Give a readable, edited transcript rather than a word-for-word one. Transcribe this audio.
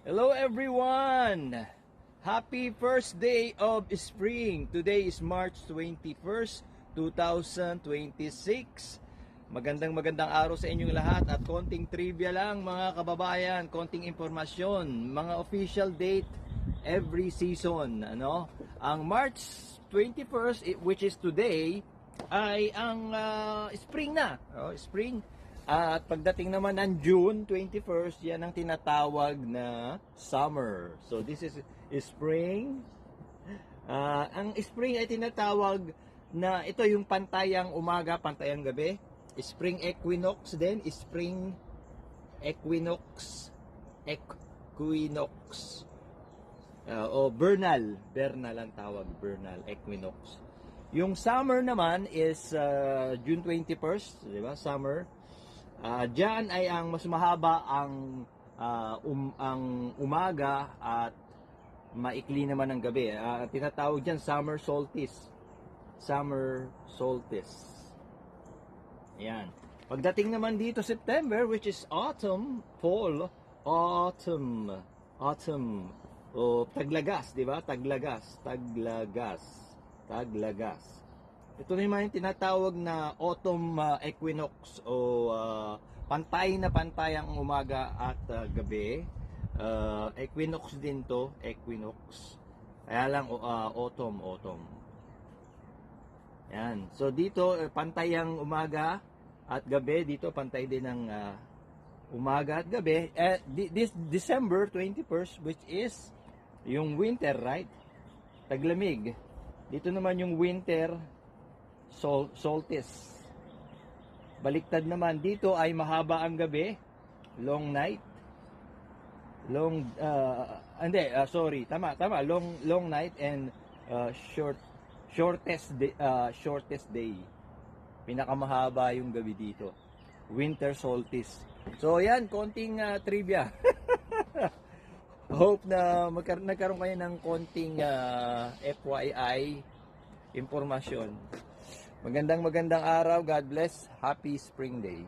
Hello everyone! Happy first day of spring. Today is March 21st, 2026. Magandang araw sa inyong lahat at konting trivia lang mga kababayan, konting impormasyon, mga official date every season, ano? Ang March 21st, which is today, ay ang spring na. Spring. At pagdating naman ng June 21st, yan ang tinatawag na summer. So this is spring. Ang spring ay tinatawag na ito yung pantayang umaga, pantayang gabi. Spring equinox din, spring equinox, o vernal ang tawag, vernal equinox. Yung summer naman is June 21st, di ba? Summer. Diyan ay ang mas mahaba ang umaga at maikli naman ang gabi. Tinatawag diyan summer solstice. Summer solstice. Yan. Pagdating naman dito September, which is autumn, fall, autumn. O taglagas, di ba? Taglagas. Ito naman yung tinatawag na autumn equinox o pantay ang umaga at gabi. Equinox din to, equinox. Kaya lang autumn. Yan. So dito pantay ang umaga at gabi, dito pantay din ang umaga at gabi. This December 21st, which is yung winter, right? Taglamig. Dito naman yung winter solstice. Baliktad naman, dito ay mahaba ang gabi, long night. Long night and shortest day. Pinakamahaba yung gabi dito. Winter solstice. So yan, konting trivia. Hope na nagkaroon kayo ng konting FYI impormasyon. Magandang araw. God bless. Happy Spring Day.